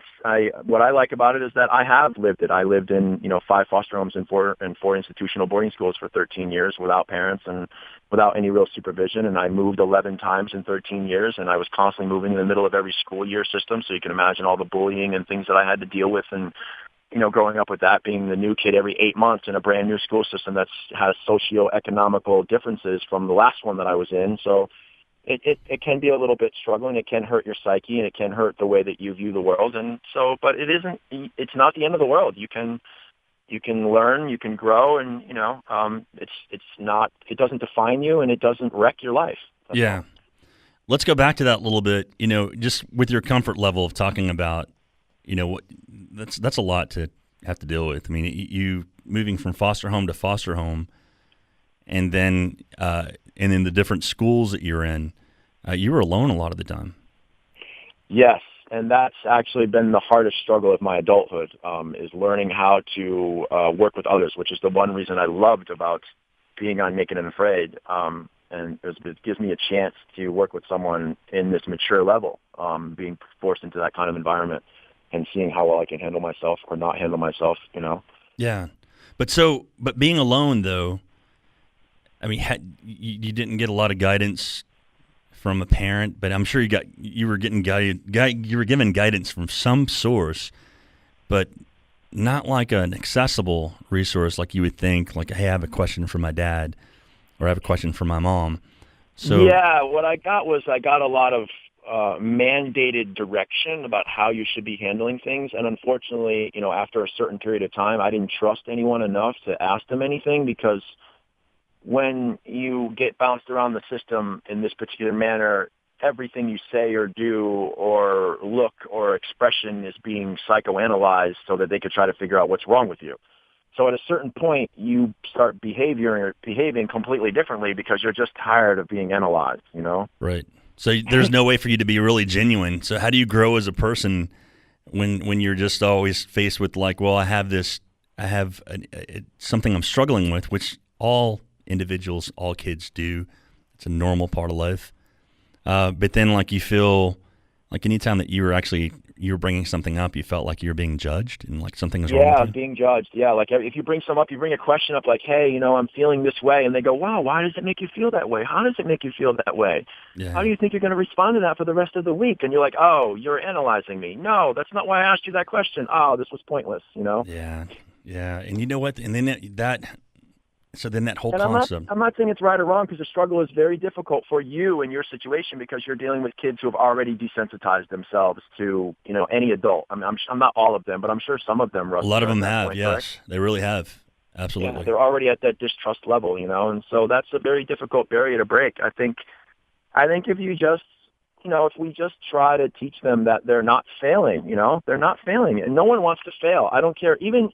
what I like about it is that I have lived it. I lived in, 5 foster homes and four institutional boarding schools for 13 years without parents and without any real supervision. And I moved 11 times in 13 years, and I was constantly moving in the middle of every school year system. So you can imagine all the bullying and things that I had to deal with. And growing up with that, being the new kid every 8 months in a brand new school system that has socioeconomical differences from the last one that I was in. So it can be a little bit struggling. It can hurt your psyche and it can hurt the way that you view the world. And so, but it's not the end of the world. You can learn, you can grow, and, it doesn't define you and it doesn't wreck your life. Yeah. Let's go back to that a little bit, just with your comfort level of talking about, that's a lot to have to deal with. I mean, you moving from foster home to foster home, and then in the different schools that you're in, you were alone a lot of the time. Yes, and that's actually been the hardest struggle of my adulthood, is learning how to work with others, which is the one reason I loved about being on Naked and Afraid. And it gives me a chance to work with someone in this mature level, being forced into that kind of environment. And seeing how well I can handle myself or not handle myself, Yeah, but being alone though, I mean, you didn't get a lot of guidance from a parent, but I'm sure you were given guidance from some source, but not like an accessible resource like you would think. Like, hey, I have a question for my dad, or I have a question for my mom. So yeah, what I got a lot of mandated direction about how you should be handling things. And unfortunately, after a certain period of time, I didn't trust anyone enough to ask them anything, because when you get bounced around the system in this particular manner, everything you say or do or look or expression is being psychoanalyzed so that they could try to figure out what's wrong with you. So at a certain point, you start behaving completely differently because you're just tired of being analyzed, Right. So there's no way for you to be really genuine. So how do you grow as a person when you're just always faced with like, well, I have something I'm struggling with, which all individuals, all kids do. It's a normal part of life. But then like you feel Like anytime that you were bringing something up, you felt like you were being judged and like something was wrong Yeah, with you? being judged. Yeah, like if you bring you bring a question up like, hey, I'm feeling this way, and they go, wow, why does it make you feel that way? How does it make you feel that way? Yeah. How do you think you're going to respond to that for the rest of the week? And you're like, oh, you're analyzing me. No, that's not why I asked you that question. Oh, this was pointless, Yeah, yeah. And you know what? And then that whole And concept. I'm not saying it's right or wrong, because the struggle is very difficult for you in your situation, because you're dealing with kids who have already desensitized themselves to, any adult. I mean, I'm not all of them, but I'm sure some of them. A lot of them have, yes. They really have. Absolutely. Yeah, they're already at that distrust level, and so that's a very difficult barrier to break. I think if you just, if we just try to teach them that they're not failing, they're not failing, and no one wants to fail. I don't care. Even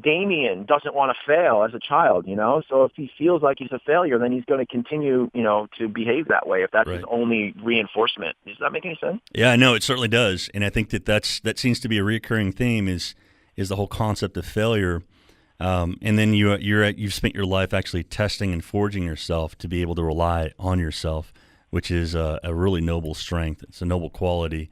Damien doesn't want to fail as a child, So if he feels like he's a failure, then he's going to continue, to behave that way if that's his only reinforcement. Does that make any sense? Yeah, no, it certainly does. And I think that seems to be a reoccurring theme is the whole concept of failure. And then you've spent your life actually testing and forging yourself to be able to rely on yourself, which is a really noble strength. It's a noble quality.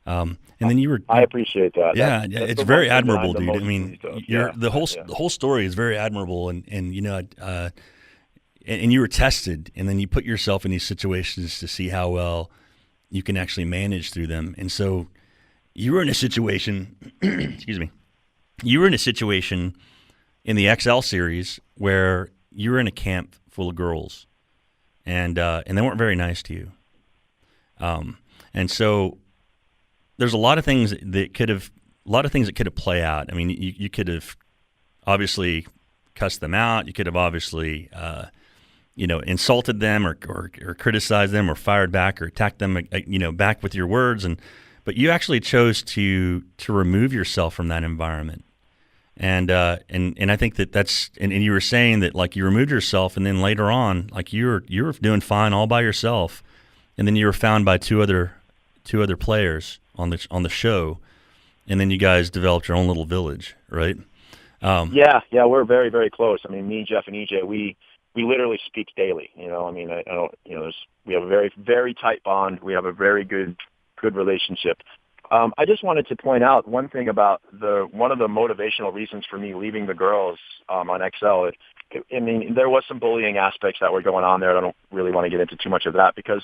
And then I appreciate that. Yeah, that's it's very admirable, dude. I most mean, pleased of. the whole story is very admirable, and you were tested, and then you put yourself in these situations to see how well you can actually manage through them. And so you were in a situation, excuse me, you were in a situation in the XL series where you were in a camp full of girls, and they weren't very nice to you. And so there's a lot of things that could have played out. I mean, you could have obviously cussed them out. You could have obviously, insulted them or criticized them or fired back or attacked them, back with your words. But you actually chose to remove yourself from that environment. And I think that's and you were saying that like you removed yourself, and then later on, like you were doing fine all by yourself, and then you were found by two other players on the show, and then you guys developed your own little village, right? Yeah, we're very, very close. I mean, me, Jeff, and EJ, we literally speak daily. I mean, I don't, we have a very, very tight bond. We have a very good relationship. I just wanted to point out one thing about one of the motivational reasons for me leaving the girls on XL. I mean, there was some bullying aspects that were going on there. I don't really want to get into too much of that because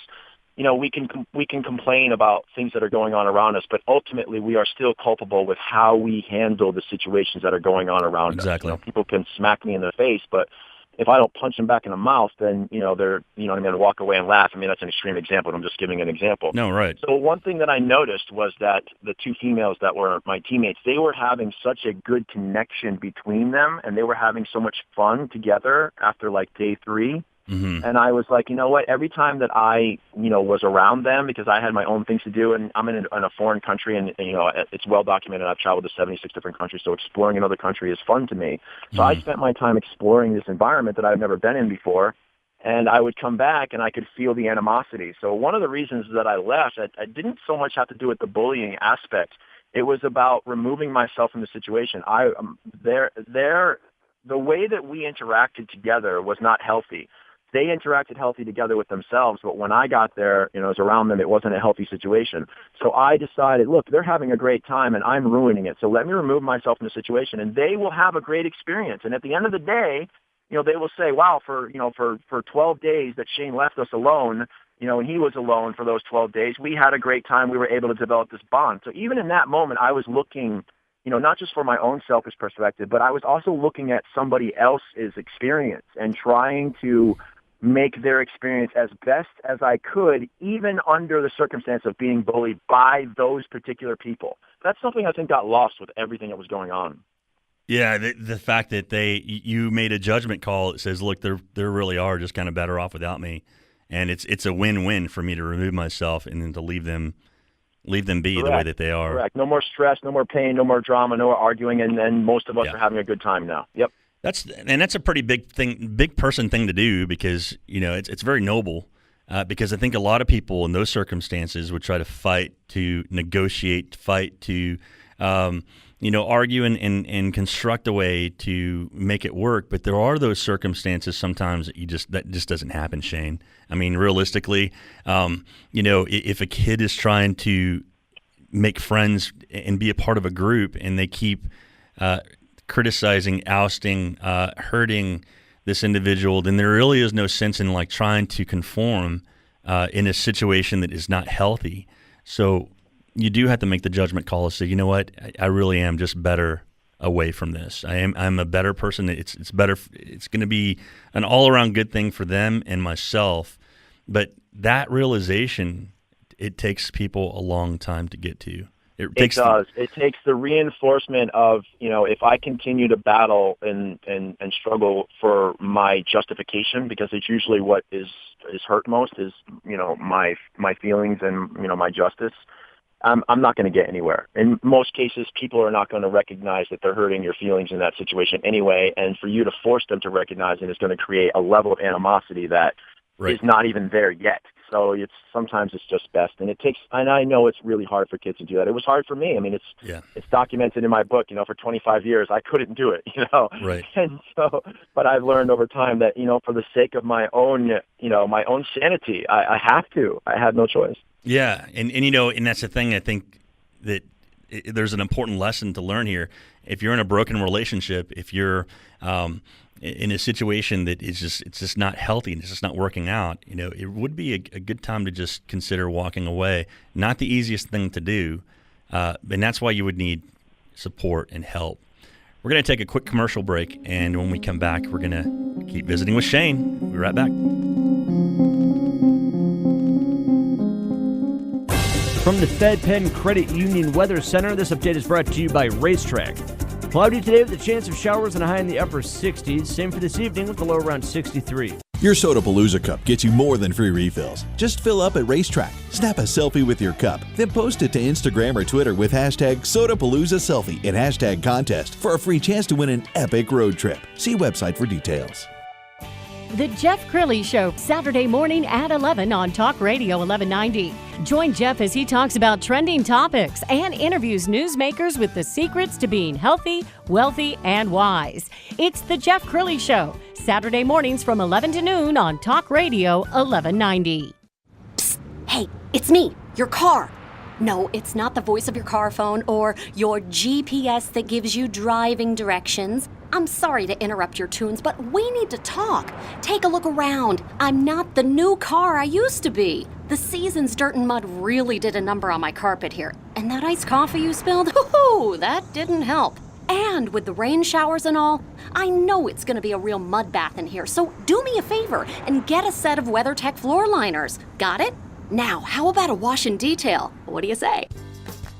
we can complain about things that are going on around us, but ultimately we are still culpable with how we handle the situations that are going on around us. Exactly. People can smack me in the face, but if I don't punch them back in the mouth, then they're I'm going to walk away and laugh. I mean, that's an extreme example, but I'm just giving an example. No, right. So one thing that I noticed was that the two females that were my teammates, they were having such a good connection between them, and they were having so much fun together after like day 3. Mm-hmm. And I was like, you know what? Every time that I, was around them, because I had my own things to do, and I'm in a foreign country, and it's well documented. I've traveled to 76 different countries, so exploring another country is fun to me. So I spent my time exploring this environment that I've never been in before, and I would come back and I could feel the animosity. So one of the reasons that I left, I didn't so much have to do with the bullying aspect. It was about removing myself from the situation. The way that we interacted together was not healthy. They interacted healthy together with themselves, but when I got there, it was around them, it wasn't a healthy situation. So I decided, look, they're having a great time and I'm ruining it. So let me remove myself from the situation and they will have a great experience. And at the end of the day, they will say, wow, for 12 days that Shane left us alone, and he was alone for those 12 days, we had a great time. We were able to develop this bond. So even in that moment, I was looking, not just for my own selfish perspective, but I was also looking at somebody else's experience and trying to make their experience as best as I could, even under the circumstance of being bullied by those particular people. That's something I think got lost with everything that was going on. Yeah, the fact that you made a judgment call that says, look, they really are just kind of better off without me, and it's a win-win for me to remove myself and then to leave them be Correct. The way that they are. Correct. No more stress, no more pain, no more drama, no more arguing, and then most of us are having a good time now. Yep. That's a pretty big person thing to do because it's very noble because I think a lot of people in those circumstances would try to fight to negotiate, fight to argue and construct a way to make it work. But there are those circumstances sometimes that just doesn't happen, Shane. I mean, realistically, if a kid is trying to make friends and be a part of a group and they keep criticizing, ousting, hurting this individual, then there really is no sense in like trying to conform in a situation that is not healthy. So you do have to make the judgment call to say, you know what, I really am just better away from this. I'm a better person. It's better. It's going to be an all around good thing for them and myself. But that realization, it takes people a long time to get to. It does. It takes the reinforcement of, if I continue to battle and struggle for my justification, because it's usually what is hurt most is, my feelings and, my justice. I'm not going to get anywhere. In most cases, people are not going to recognize that they're hurting your feelings in that situation anyway. And for you to force them to recognize it is going to create a level of animosity that is not even there yet. So sometimes it's just best, and I know it's really hard for kids to do that. It was hard for me. I mean, it's documented in my book. For 25 years, I couldn't do it. Right. And so, but I've learned over time that for the sake of my own, my own sanity, I have to. I had no choice. Yeah, and that's the thing. I think that there's an important lesson to learn here. If you're in a broken relationship, if you're in a situation that it's just not healthy and it's just not working out, it would be a good time to just consider walking away. Not the easiest thing to do, and that's why you would need support and help. We're going to take a quick commercial break, and when we come back, we're going to keep visiting with Shane. We'll be right back. From the Fed Penn Credit Union Weather Center, this update is brought to you by Racetrack. Cloudy today with a chance of showers and a high in the upper 60s. Same for this evening with the low around 63. Your Sodapalooza cup gets you more than free refills. Just fill up at Racetrack. Snap a selfie with your cup, then post it to Instagram or Twitter with hashtag #SodapaloozaSelfie and hashtag contest for a free chance to win an epic road trip. See website for details. The Jeff Crilly Show, Saturday morning at 11 on Talk Radio 1190. Join Jeff as he talks about trending topics and interviews newsmakers with the secrets to being healthy, wealthy, and wise. It's The Jeff Crilly Show, Saturday mornings from 11 to noon on Talk Radio 1190. Psst, hey, it's me, your car. No, it's not the voice of your car phone or your GPS that gives you driving directions. I'm sorry to interrupt your tunes, but we need to talk. Take a look around. I'm not the new car I used to be. The season's dirt and mud really did a number on my carpet here. And that iced coffee you spilled, that didn't help. And with the rain showers and all, I know it's going to be a real mud bath in here. So do me a favor and get a set of WeatherTech floor liners. Got it? Now, how about a wash and detail? What do you say?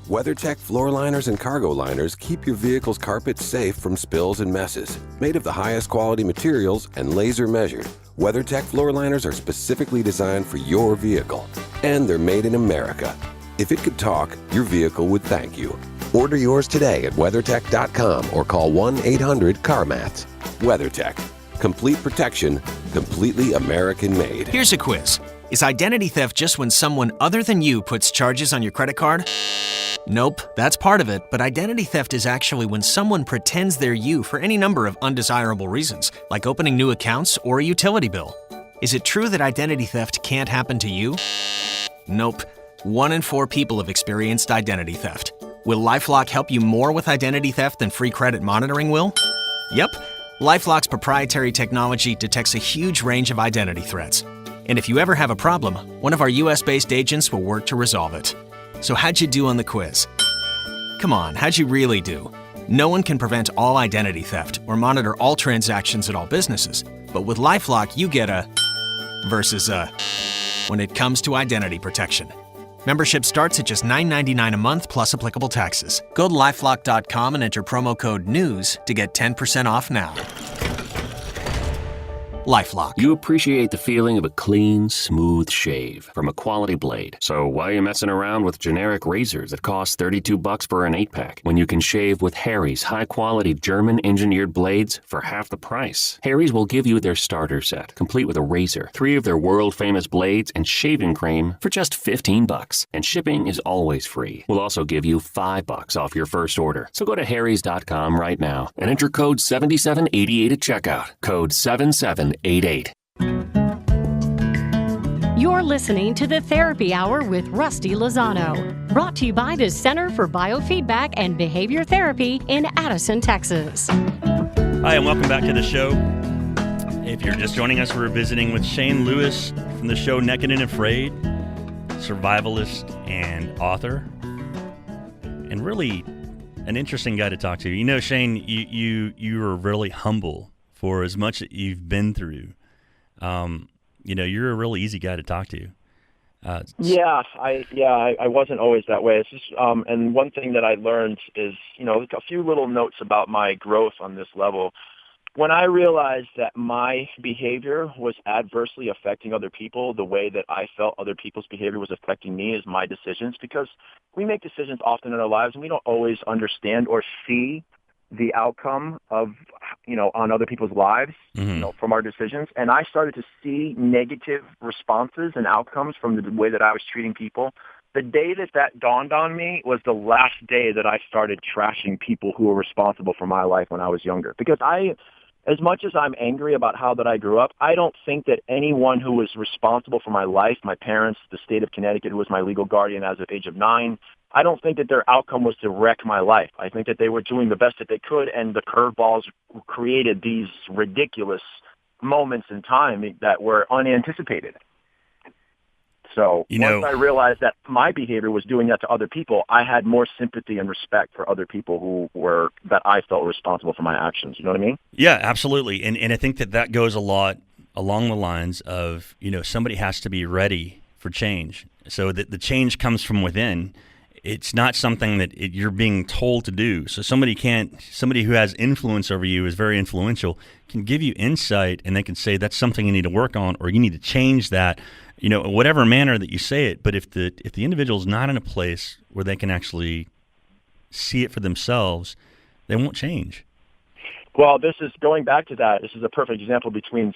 WeatherTech floor liners and cargo liners keep your vehicle's carpet safe from spills and messes. Made of the highest quality materials and laser measured, WeatherTech floor liners are specifically designed for your vehicle. And they're made in America. If it could talk, your vehicle would thank you. Order yours today at WeatherTech.com or call 1-800-CarMats. WeatherTech. Complete protection, completely American made. Here's a quiz. Is identity theft just when someone other than you puts charges on your credit card? Nope, that's part of it, but identity theft is actually when someone pretends they're you for any number of undesirable reasons, like opening new accounts or a utility bill. Is it true that identity theft can't happen to you? Nope. 1 in 4 people have experienced identity theft. Will LifeLock help you more with identity theft than free credit monitoring will? Yep. LifeLock's proprietary technology detects a huge range of identity threats. And if you ever have a problem, one of our US-based agents will work to resolve it. So how'd you do on the quiz? Come on, how'd you really do? No one can prevent all identity theft or monitor all transactions at all businesses. But with LifeLock, you get a versus a when it comes to identity protection. Membership starts at just $9.99 a month plus applicable taxes. Go to LifeLock.com and enter promo code NEWS to get 10% off now. LifeLock. You appreciate the feeling of a clean, smooth shave from a quality blade. So why are you messing around with generic razors that cost $32 for an 8-pack when you can shave with Harry's high-quality German-engineered blades for half the price? Harry's will give you their starter set, complete with a razor, 3 of their world-famous blades, and shaving cream for just $15. And shipping is always free. We'll also give you $5 off your first order. So go to harrys.com right now and enter code 7788 at checkout. Code 7788. You're listening to the Therapy Hour with Rusty Lozano, brought to you by the Center for Biofeedback and Behavior Therapy in Addison, Texas. Hi, and welcome back to the show. If you're just joining us, we're visiting with Shane Lewis from the show Naked and Afraid, survivalist and author, and really an interesting guy to talk to. You know, Shane, you are really humble for as much that you've been through. You know, you're a really easy guy to talk to. I wasn't always that way. It's just, and one thing that I learned is, you know, a few little notes about my growth on this level. When I realized that my behavior was adversely affecting other people, the way that I felt other people's behavior was affecting me is my decisions, because we make decisions often in our lives and we don't always understand or see the outcome of, you know, on other people's lives, you know, from our decisions. And I started to see negative responses and outcomes from the way that I was treating people. The day that dawned on me was the last day that I started trashing people who were responsible for my life when I was younger. Because as much as I'm angry about how that I grew up, I don't think that anyone who was responsible for my life, my parents, the state of Connecticut, who was my legal guardian as of age of 9, I don't think that their outcome was to wreck my life. I think that they were doing the best that they could, and the curveballs created these ridiculous moments in time that were unanticipated. So once I realized that my behavior was doing that to other people, I had more sympathy and respect for other people that I felt were responsible for my actions. You know what I mean? Yeah, absolutely. And I think that goes a lot along the lines of, you know, somebody has to be ready for change. So that the change comes from within. It's not something that you're being told to do. So somebody who has influence over you, is very influential, can give you insight, and they can say that's something you need to work on, or you need to change that, you know, whatever manner that you say it. But if the individual is not in a place where they can actually see it for themselves, they won't change. Well, this is going back to that. This is a perfect example between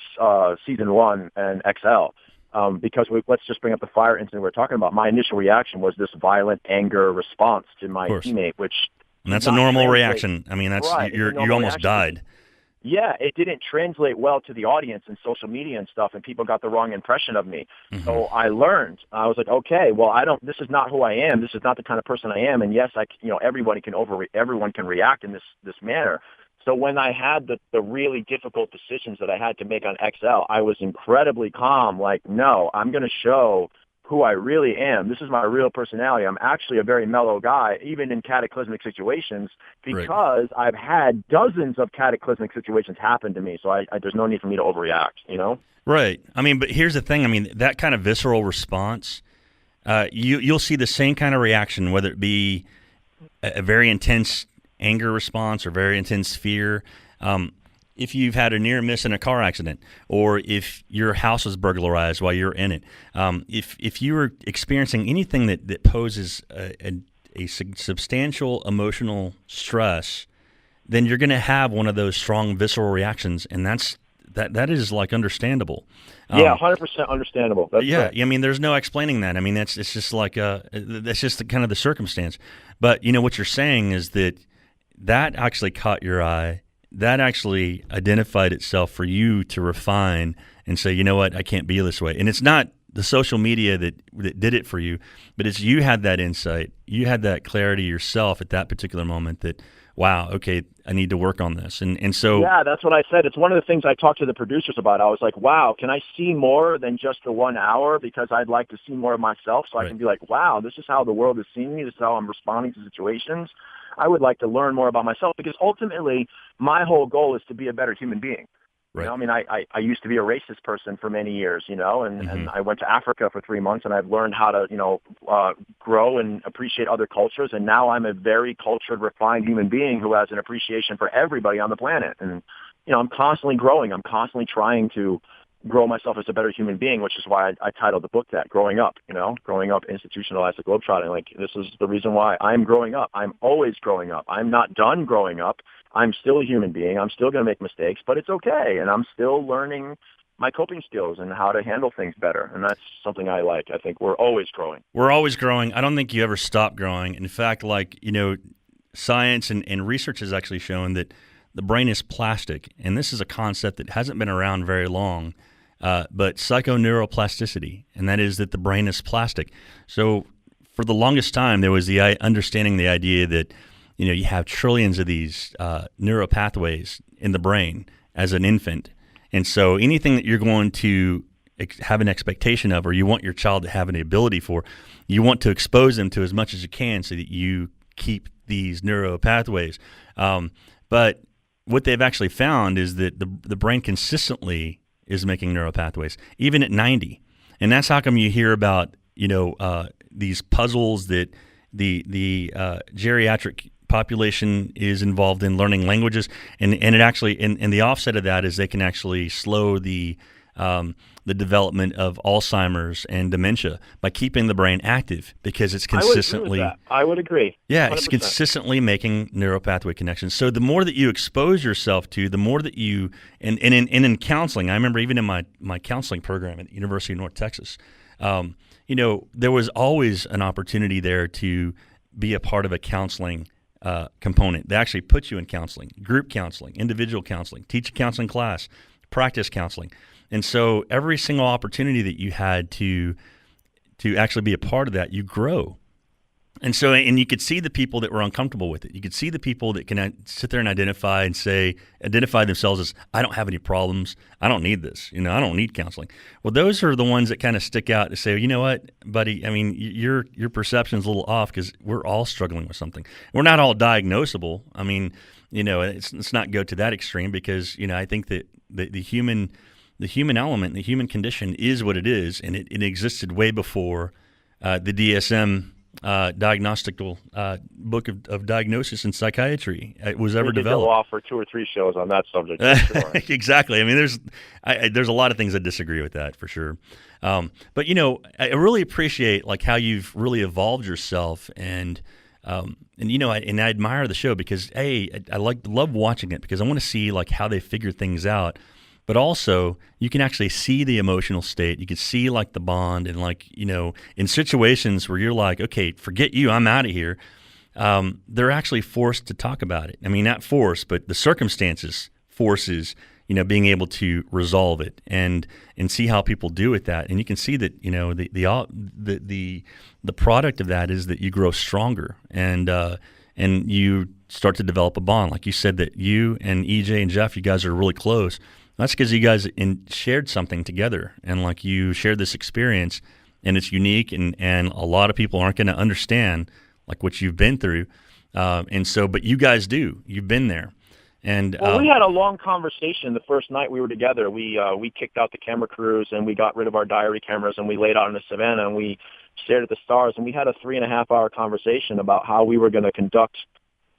season 1 and XL. Because let's just bring up the fire incident we're talking about. My initial reaction was this violent anger response to my teammate, and that's a normal reaction. I mean, that's right, you almost died. Yeah, it didn't translate well to the audience and social media and stuff, and people got the wrong impression of me. So I learned. I was like, okay, well, this is not who I am. This is not the kind of person I am. And yes, everyone can react in this manner. So when I had the really difficult decisions that I had to make on XL, I was incredibly calm. Like, no, I'm going to show who I really am. This is my real personality. I'm actually a very mellow guy, even in cataclysmic situations, because I've had dozens of cataclysmic situations happen to me. So there's no need for me to overreact, you know? Right. I mean, but here's the thing. I mean, that kind of visceral response, you'll see the same kind of reaction, whether it be a very intense anger response or very intense fear. If you've had a near miss in a car accident, or if your house was burglarized while you're in it, if you were experiencing anything that poses a substantial emotional stress, then you're going to have one of those strong visceral reactions, and that is like understandable. 100% understandable. That's correct. I mean, there's no explaining that. I mean, it's just like that's just kind of the circumstance. But you know what you're saying is that actually caught your eye. That actually identified itself for you to refine and say, you know what, I can't be this way. And it's not the social media that did it for you, but it's you had that insight. You had that clarity yourself at that particular moment that, wow, okay, I need to work on this. And so... Yeah, that's what I said. It's one of the things I talked to the producers about. I was like, wow, can I see more than just the 1 hour? Because I'd like to see more of myself so I can be like, wow, this is how the world is seeing me. This is how I'm responding to situations. I would like to learn more about myself, because ultimately my whole goal is to be a better human being. Right. You know, I mean, I used to be a racist person for many years, you know, and I went to Africa for 3 months, and I've learned how to, grow and appreciate other cultures. And now I'm a very cultured, refined human being who has an appreciation for everybody on the planet. And I'm constantly growing. I'm constantly trying to grow myself as a better human being, which is why I titled the book that, Growing Up, growing up institutionalized as globetrotting. Like, this is the reason why I'm growing up. I'm always growing up. I'm not done growing up. I'm still a human being. I'm still going to make mistakes, but it's okay. And I'm still learning my coping skills and how to handle things better. And that's something I like. I think we're always growing. We're always growing. I don't think you ever stop growing. In fact, science and research has actually shown that the brain is plastic. And this is a concept that hasn't been around very long. But psychoneuroplasticity, and that is that the brain is plastic. So for the longest time, there was the idea that, you have trillions of these neural pathways in the brain as an infant. And so anything that you're going to have an expectation of, or you want your child to have an ability for, you want to expose them to as much as you can so that you keep these neural pathways. But what they've actually found is that the brain consistently is making neural pathways, even at 90. And that's how come you hear about, these puzzles that the geriatric population is involved in learning languages. And it actually, and the offset of that is they can actually slow the development of Alzheimer's and dementia by keeping the brain active, because it's consistently. I would agree. Yeah, 100%. It's consistently making neural pathway connections. So the more that you expose yourself to, the more that you, and in counseling, I remember even in my counseling program at the University of North Texas, there was always an opportunity there to be a part of a counseling component. They actually put you in counseling, group counseling, individual counseling, teach a counseling class, practice counseling. And so every single opportunity that you had to actually be a part of that, you grow. And so, and you could see the people that were uncomfortable with it. You could see the people that can sit there and identify themselves as, I don't have any problems. I don't need this. I don't need counseling. Well, those are the ones that kind of stick out to say, you know what, buddy, I mean, your perception's a little off, because we're all struggling with something. We're not all diagnosable. I mean, let's not go to that extreme, because, I think that the human element, the human condition is what it is, and it existed way before the DSM diagnostical book of diagnosis in psychiatry was ever developed. We'll offer 2 or 3 shows on that subject. For sure. Exactly. I mean, there's a lot of things I disagree with that, for sure. But I really appreciate how you've really evolved yourself, and I admire the show, because I love watching it, because I want to see how they figure things out. But also, you can actually see the emotional state. You can see the bond, and in situations where you're like, okay, forget you, I'm out of here. They're actually forced to talk about it. I mean, not forced, but the circumstances forces, being able to resolve it and see how people do with that. And you can see that, the product of that is that you grow stronger, and you start to develop a bond. Like you said, that you and EJ and Jeff, you guys are really close. That's because you guys shared something together, and you shared this experience, and it's unique, and a lot of people aren't going to understand what you've been through, and so, but you guys do. You've been there, and we had a long conversation the first night we were together. We kicked out the camera crews, and we got rid of our diary cameras, and we laid out in the savannah, and we stared at the stars, and we had a 3.5-hour conversation about how we were going to conduct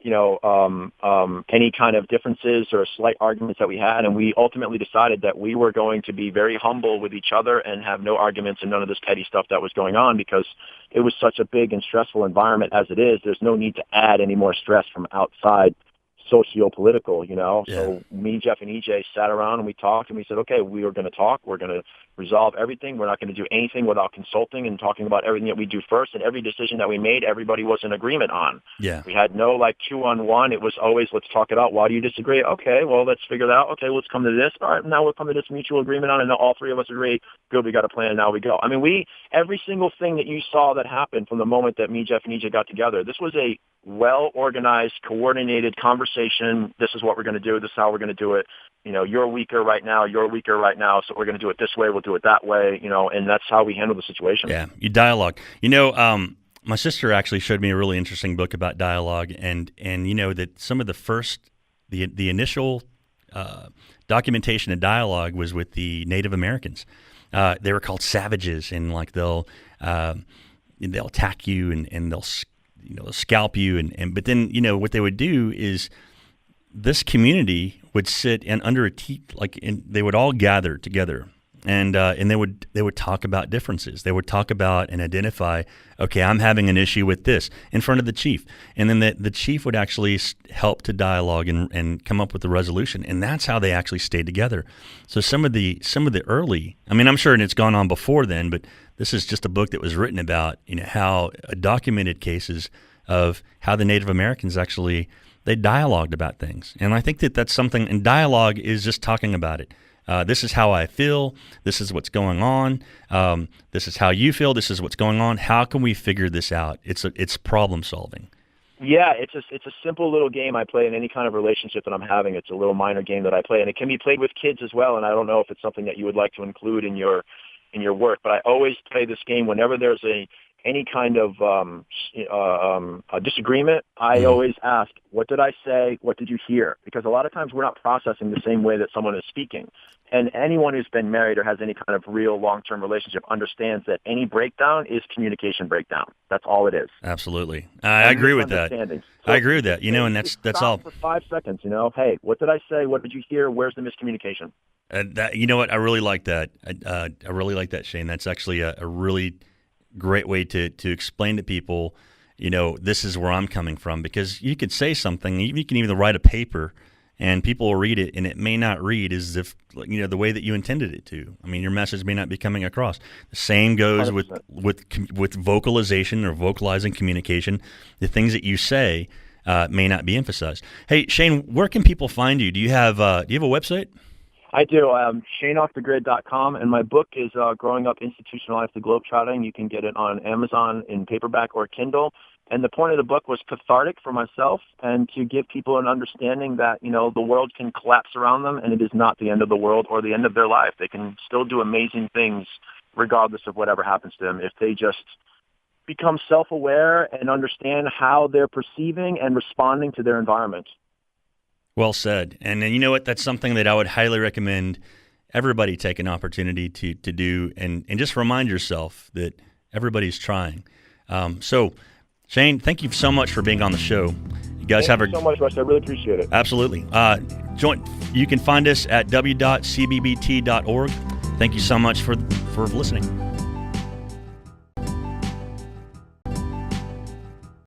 any kind of differences or slight arguments that we had. And we ultimately decided that we were going to be very humble with each other and have no arguments and none of this petty stuff that was going on, because it was such a big and stressful environment as it is. There's no need to add any more stress from outside socio-political, Yeah. So me, Jeff, and EJ sat around and we talked, and we said, okay, we are going to talk. We're going to resolve everything. We're not going to do anything without consulting and talking about everything that we do first. And every decision that we made, everybody was in agreement on. Yeah. We had no 2-on-1. It was always, let's talk it out. Why do you disagree? Okay, well, let's figure it out. Okay, let's come to this. All right, now we'll come to this mutual agreement on it. And all 3 of us agree. Good, we got a plan. Now we go. I mean, every single thing that you saw that happened from the moment that me, Jeff, and EJ got together, this was a well-organized, coordinated conversation. This is what we're going to do. This is how we're going to do it. You're weaker right now. You're weaker right now. So we're going to do it this way. We'll do it that way. And that's how we handle the situation. Yeah, you dialogue. My sister actually showed me a really interesting book about dialogue, and that some of the initial documentation of dialogue was with the Native Americans. They were called savages, and they'll attack you and they'll scalp you, but then what they would do is this community would sit and under a they would all gather together, and they would talk about differences. They would talk about and identify, okay, I'm having an issue with this in front of the chief, and then the chief would actually help to dialogue and come up with a resolution, and that's how they actually stayed together. So some of the early, I mean, I'm sure it's gone on before then, but this is just a book that was written about, how documented cases of how the Native Americans actually, they dialogued about things. And I think that's something, and dialogue is just talking about it. This is how I feel. This is what's going on. This is how you feel. This is what's going on. How can we figure this out? It's problem solving. Yeah, it's a simple little game I play in any kind of relationship that I'm having. It's a little minor game that I play, and it can be played with kids as well. And I don't know if it's something that you would like to include in your work, but I always play this game whenever there's any kind of a disagreement. I always ask, what did I say? What did you hear? Because a lot of times we're not processing the same way that someone is speaking. And anyone who's been married or has any kind of real long-term relationship understands that any breakdown is communication breakdown. That's all it is. Absolutely. I agree with that. I agree with that. And that's all. For 5 seconds, hey, what did I say? What did you hear? Where's the miscommunication? You know what? I really like that. I really like that, Shane. That's actually a really great way to explain to people, this is where I'm coming from, because you could say something, you can even write a paper and people will read it and it may not read as if, the way that you intended it to. I mean, your message may not be coming across. The same goes 100%. with vocalization or vocalizing communication. The things that you say may not be emphasized. Hey, Shane, where can people find you? Do you have a website? I do. ShaneOffTheGrid.com, and my book is Growing Up Institutionalized to Globetrotting. You can get it on Amazon in paperback or Kindle. And the point of the book was cathartic for myself and to give people an understanding that, the world can collapse around them and it is not the end of the world or the end of their life. They can still do amazing things regardless of whatever happens to them if they just become self-aware and understand how they're perceiving and responding to their environment. Well said. And you know what? That's something that I would highly recommend everybody take an opportunity to do and just remind yourself that everybody's trying. So, Shane, thank you so much for being on the show. You guys Thank you so much, Russ. I really appreciate it. Absolutely. You can find us at w.cbbt.org. Thank you so much for listening.